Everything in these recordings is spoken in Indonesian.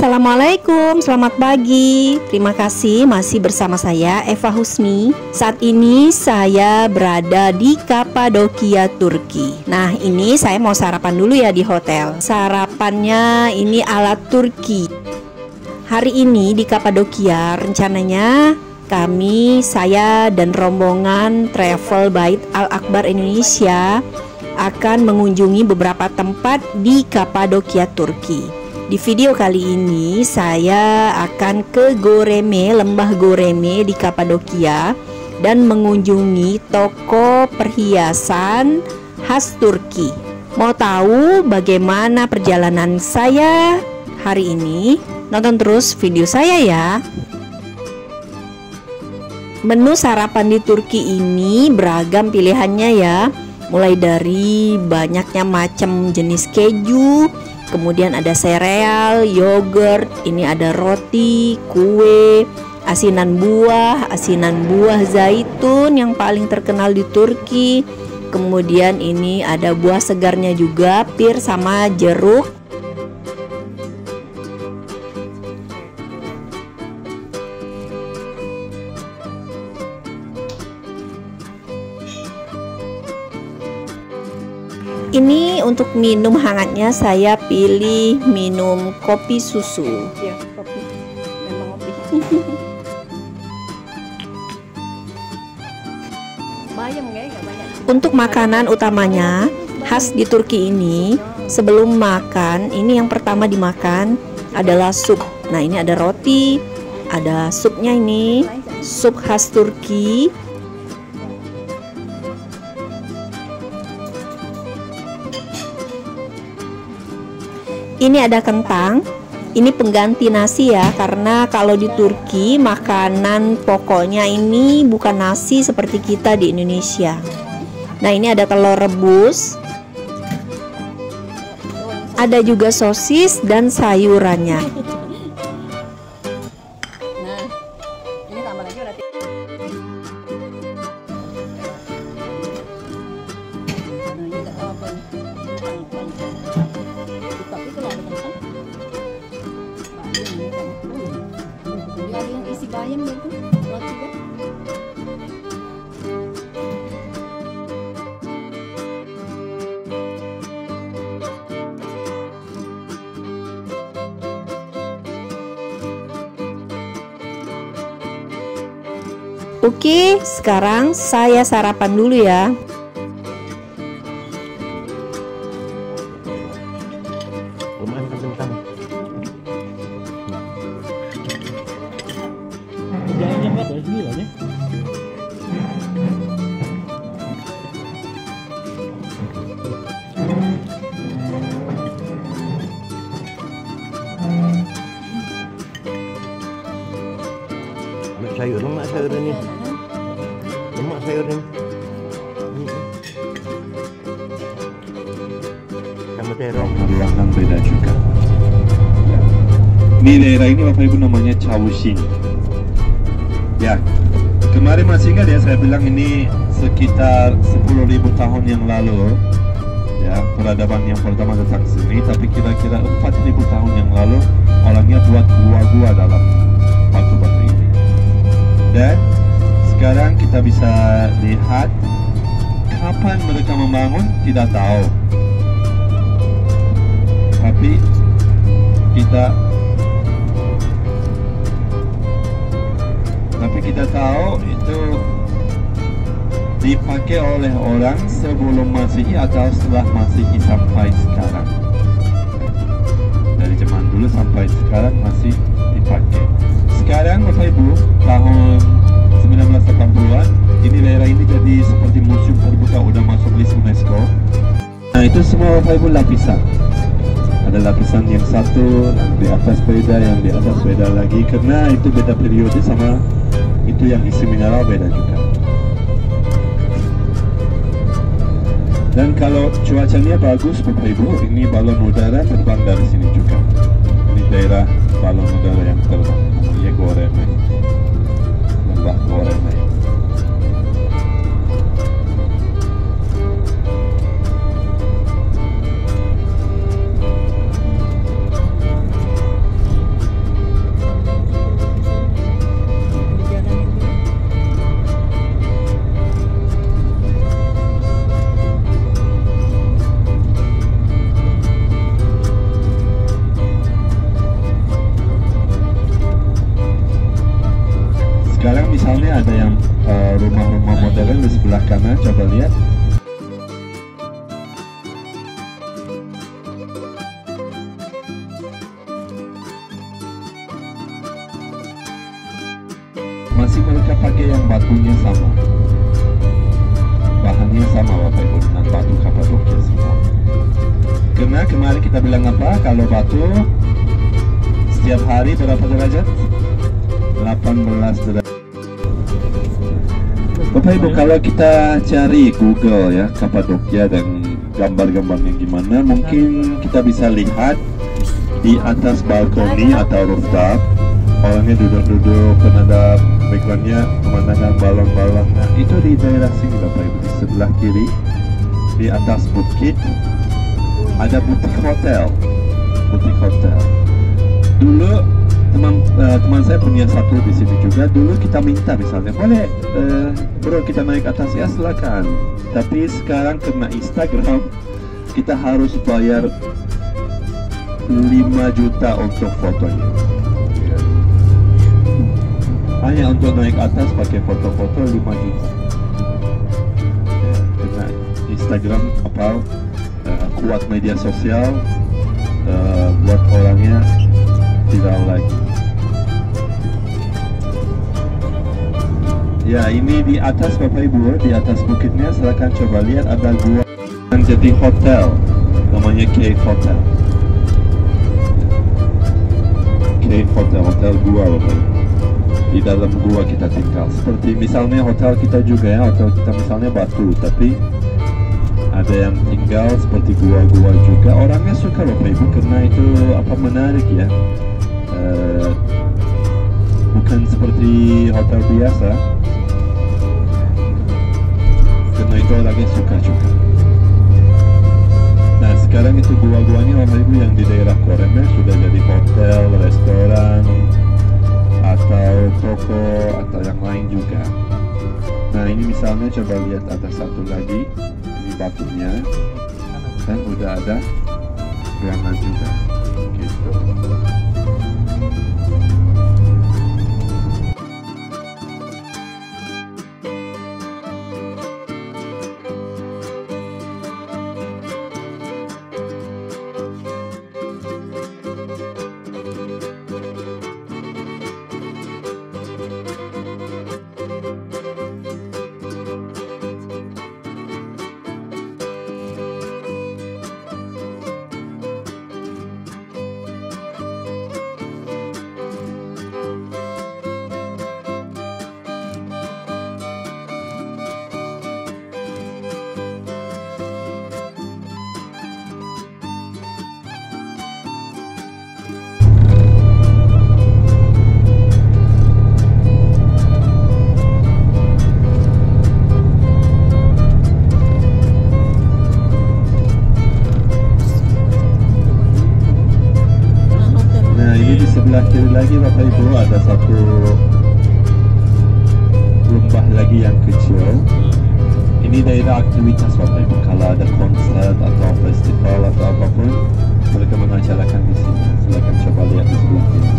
Assalamualaikum, selamat pagi. Terima kasih masih bersama saya Eva Husni. Saat ini saya berada di Kapadokia, Turki. Nah, ini saya mau sarapan dulu ya di hotel. Sarapannya ini ala Turki. Hari ini di Kapadokia rencananya saya dan rombongan Travel Bait Al Akbar Indonesia akan mengunjungi beberapa tempat di Kapadokia, Turki. Di video kali ini saya akan ke Göreme, Lembah Göreme di Kapadokia dan mengunjungi toko perhiasan khas Turki. Mau tahu bagaimana perjalanan saya hari ini? Nonton terus video saya ya. Menu sarapan di Turki ini beragam pilihannya ya. Mulai dari banyaknya macam jenis keju, kemudian ada sereal, yogurt, ini ada roti, kue, asinan buah zaitun yang paling terkenal di Turki. Kemudian ini ada buah segarnya juga, pir sama jeruk. Ini untuk minum hangatnya saya pilih minum kopi susu. Ya, kopi. Memang kopi. Untuk makanan utamanya khas di Turki ini, sebelum makan, ini yang pertama dimakan adalah sup. Nah, ini ada roti, ada supnya ini, sup khas Turki. Ini ada kentang, ini pengganti nasi ya, karena kalau di Turki makanan pokoknya ini bukan nasi seperti kita di Indonesia. Nah, ini ada telur rebus, ada juga sosis dan sayurannya. Nah, ini tambah lagi berarti. Bayam gitu, roti kan? Oke, sekarang saya sarapan dulu ya. Sayur, lemak sayur ini. Lemak sayur ini. Sama terong. Yang beda juga. Ini daerah ini Bapak Ibu namanya Cawushin. Ya, kemarin masih ingat ya saya bilang ini sekitar 10.000 tahun yang lalu. Ya, peradaban yang pertama datang ke sini. Tapi kira-kira 4.000 tahun yang lalu orangnya buat gua-gua dalam batu-batu ini. Dan sekarang kita bisa lihat kapan mereka membangun tidak tahu, tapi kita tahu itu dipakai oleh orang sebelum Masehi atau setelah Masehi sampai sekarang. Dari zaman dulu sampai sekarang masih dipakai. Sekarang Bapak Ibu, tahun 1980-an, ini daerah ini jadi seperti museum terbuka, udah masuk list UNESCO. Nah, itu semua Bapak Ibu lapisan. Ada lapisan yang satu, yang di atas beda, yang di atas beda lagi, karena itu beda periode sama itu yang isi mineral beda juga. Dan kalau cuacanya bagus Bapak Ibu, ini balon udara terbang dari sini juga. Ini daerah balon udara yang terbang. Göreme, Lembah Göreme. misalnya ada yang rumah-rumah modern di sebelah kanan, coba lihat. Masih mereka pakai yang batunya sama, bahannya sama Bapak Ibu dengan batu Kapadokia semua. Karena kemarin kita bilang apa? Kalau batu setiap hari berapa derajat? 18 derajat. Bapak Ibu, kalau kita cari Google ya Kapadokia dan gambar-gambarnya gimana, mungkin kita bisa lihat di atas balkoni atau rooftop orangnya duduk-duduk dan ada backgroundnya pemandangan balon-balon. Nah itu di daerah sini Bapak Ibu, di sebelah kiri di atas bukit ada butik hotel. Dulu teman saya punya satu di sini juga. Dulu kita minta misalnya, boleh bro kita naik atas, ya silakan. Tapi sekarang karena Instagram kita harus bayar 5 juta untuk fotonya. Hanya untuk naik atas pakai foto-foto 5 juta. Karena Instagram kuat media sosial, buat orangnya viral lagi. Ya ini di atas Bapak Ibu, di atas bukitnya silakan coba lihat ada gua yang jadi hotel, namanya Cave Hotel. Cave Hotel, hotel gua Bapak Ibu. Di dalam gua kita tinggal. Seperti misalnya hotel kita juga ya, hotel kita misalnya batu, tapi ada yang tinggal seperti gua-gua juga. Orangnya suka Bapak Ibu karena itu menarik ya. Bukan seperti hotel biasa. Karena itu orangnya suka juga. Nah sekarang itu gua-guanya Bapak Ibu yang di daerah Koremnya sudah jadi hotel, restoran, atau toko atau yang lain juga. Nah ini misalnya coba lihat ada satu lagi, ini batunya dan udah ada granat juga gitu. Sebelah kiri lagi Bapak Ibu ada satu lembah lagi yang kecil. Ini daerah aktivitas Bapak Ibu. Kalau ada konser atau festival atau apapun, mereka mengacarakan di sini. Silakan coba lihat di sebelah kiri.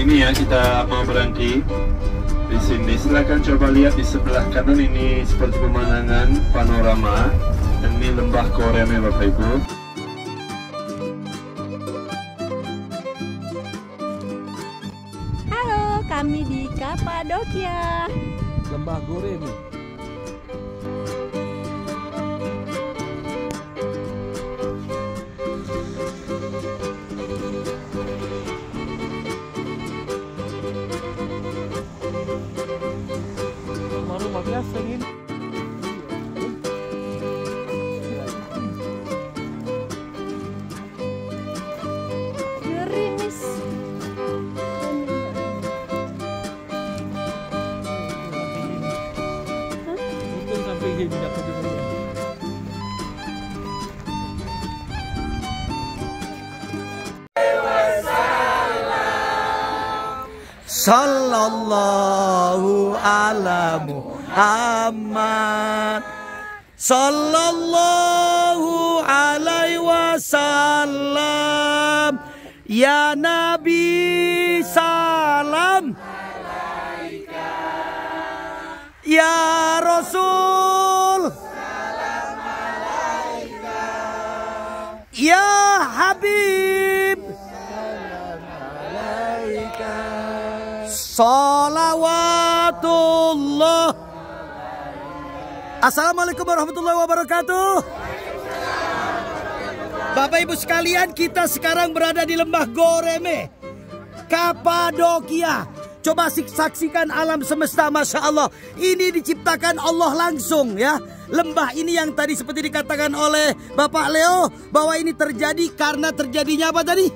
Ini ya kita mau berhenti di sini. Silakan coba lihat di sebelah kanan, ini seperti pemandangan panorama. Dan ini lembah Koremnya Bapak Ibu. Halo, kami di Kapadokia. Lembah Gorem. Sallallahu ala Muhammad. Sallallahu alaihi wasallam. Ya Nabi salam. Ya Rasul salam alaika. Ya Habib salam alaika. Salawatullah. Assalamualaikum warahmatullahi wabarakatuh. Bapak Ibu sekalian, kita sekarang berada di Lembah Goreme, Kapadokia. Coba saksikan alam semesta, Masya Allah. Ini diciptakan Allah langsung ya. Lembah ini yang tadi seperti dikatakan oleh Bapak Leo, bahwa ini terjadi karena terjadinya apa tadi?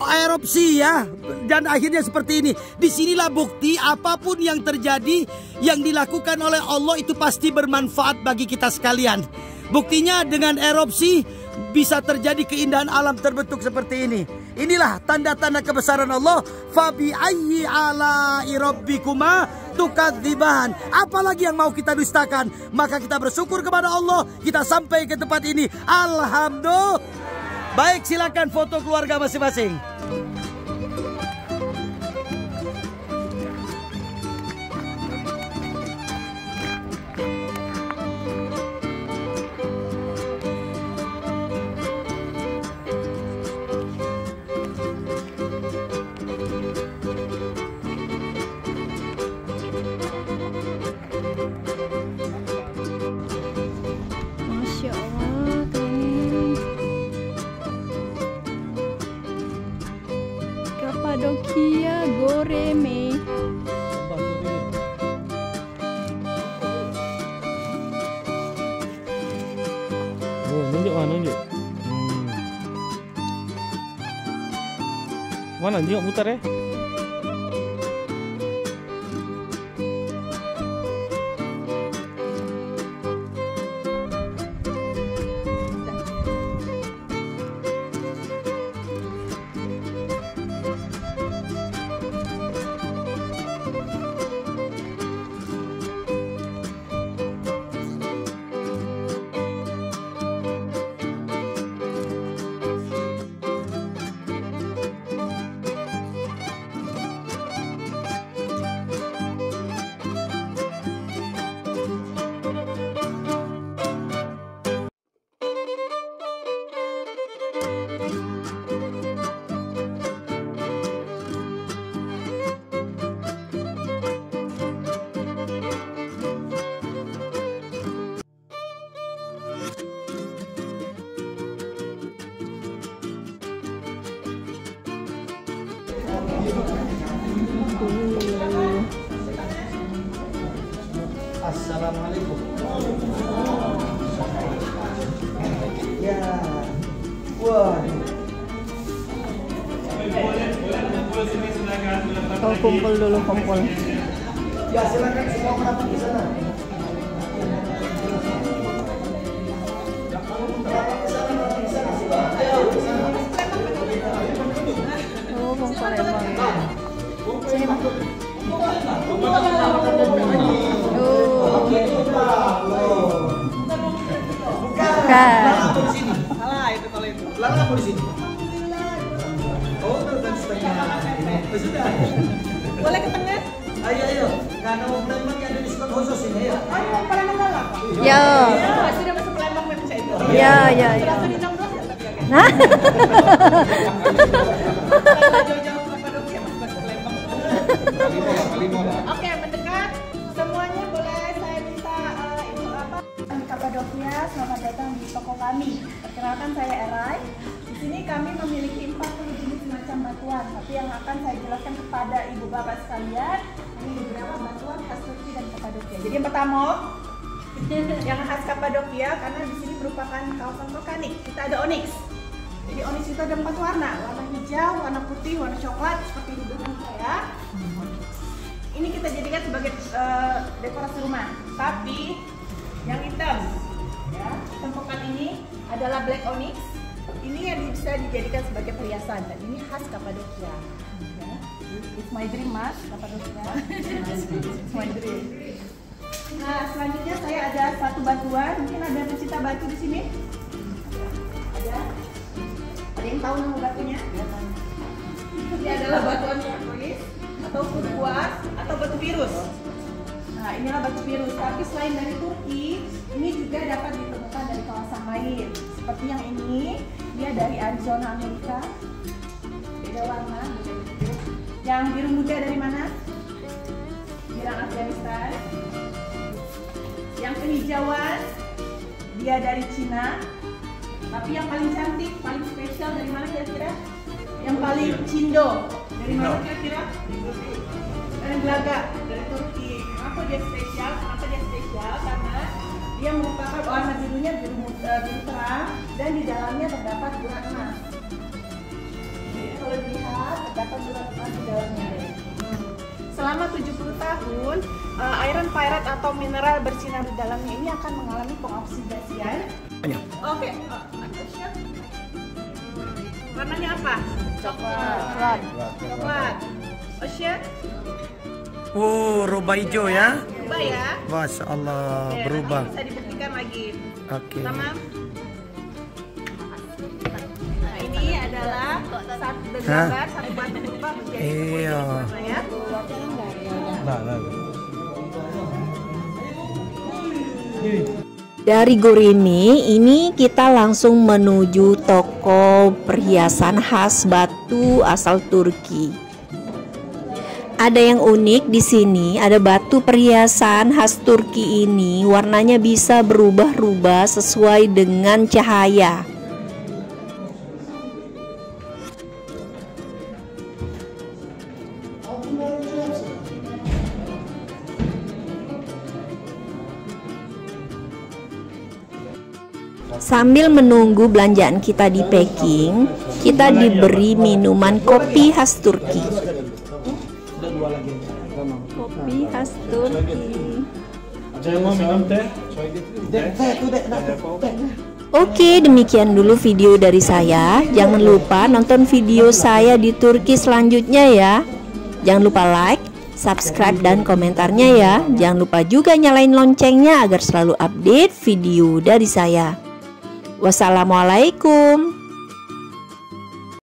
Erupsi ya. Dan akhirnya seperti ini. Disinilah bukti apapun yang terjadi, yang dilakukan oleh Allah itu pasti bermanfaat bagi kita sekalian. Buktinya dengan erupsi bisa terjadi keindahan alam terbentuk seperti ini. Inilah tanda-tanda kebesaran Allah. Fabi ayyi ala'i rabbikuma tukadziban. Apalagi yang mau kita dustakan? Maka kita bersyukur kepada Allah. Kita sampai ke tempat ini. Alhamdulillah. Baik, silakan foto keluarga masing-masing. Masya Allah, keren. Kapadokia Goreme. Oh, nunjuk mana nunjuk? Mana nunjuk putar ya? Assalamualaikum. Ya. Wah. Oh, kumpul dulu, kumpul. Ya, silakan semua merapat di sana. Oh, kumpul emang. Sini, Mas. Salah itu kalau itu. Lalu apa di sini? Oh, kan setengah. Sudah. Boleh ke tengah? Ayo, ayo. Karena mau Palembang ada diskon khusus ini ya. Ayo, Palembang galak. Ya. Sudah masuk Palembang memang saya itu. Ya, ya, ya. Sudah di 16 ya tapi agak. Hah? Jauh-jauh Kapadokia masuk ke Palembang. Oke, mendekat. Semuanya boleh saya minta info apa? Kapadokia, selamat datang di toko kami. Perkenalkan saya Erai. Di sini kami memiliki 40 jenis macam batuan, tapi yang akan saya jelaskan kepada ibu bapak sekalian ini beberapa batuan khas Turki dan Kapadokia. Jadi yang pertama, yang khas Kapadokia karena di sini merupakan kawasan vulkanik. Kita ada onyx. Jadi onyx itu ada 4 warna hijau, warna putih, warna coklat seperti di belakang saya. Ini kita jadikan sebagai dekorasi rumah. Tapi yang hitam, ya, hitam pekat ini adalah black onyx. Ini yang bisa dijadikan sebagai perhiasan dan ini khas Kapadokia. Ya. It's my dream, Mas, Kapadokia. It's my dream. Nah, selanjutnya saya ada satu batuan. Mungkin ada pecinta batu di sini? Ada? Ada yang tahu nama batunya? Ini adalah batuan turquoise atau turquoise atau batu virus. Nah, inilah batu virus. Tapi selain dari Turki, ini juga dapat ditemukan dari kawasan lain. Seperti yang ini, dia dari Arizona, Amerika. Beda warna, beda bentuk. Yang biru muda dari mana? Iran, Afghanistan. Yang kehijauan, dia dari Cina. Tapi yang paling cantik, paling spesial dari mana kira-kira? Yang paling cindo dari mana kira-kira? Dari Gelaga, dari Turki. Kenapa dia spesial? Karena dia merupakan warna birunya biru terang dan di dalamnya terdapat bulan emas. Jadi kalau dilihat terdapat bulan emas di dalamnya. Selama 70 tahun, iron pyrite atau mineral bersinar di dalamnya ini akan mengalami pengoksidasian. Oke. Warnanya apa? Coklat. Ocean? Oh, rubah hijau ya? Berubah ya? Masya Allah, Oke, berubah. nanti bisa dibuktikan lagi. Oke. Tamam. Nah, ini adalah satu batu berubah menjadi Iya. warna ya. Dari Goreme ini kita langsung menuju toko perhiasan khas batu asal Turki. Ada yang unik di sini, ada batu perhiasan khas Turki ini warnanya bisa berubah-ubah sesuai dengan cahaya. Sambil menunggu belanjaan kita di packing, kita diberi minuman kopi khas Turki. Kopi khas Turki. Oke, demikian dulu video dari saya. Jangan lupa nonton video saya di Turki selanjutnya ya. Jangan lupa like, subscribe, dan komentarnya ya. Jangan lupa juga nyalain loncengnya agar selalu update video dari saya. Wassalamualaikum.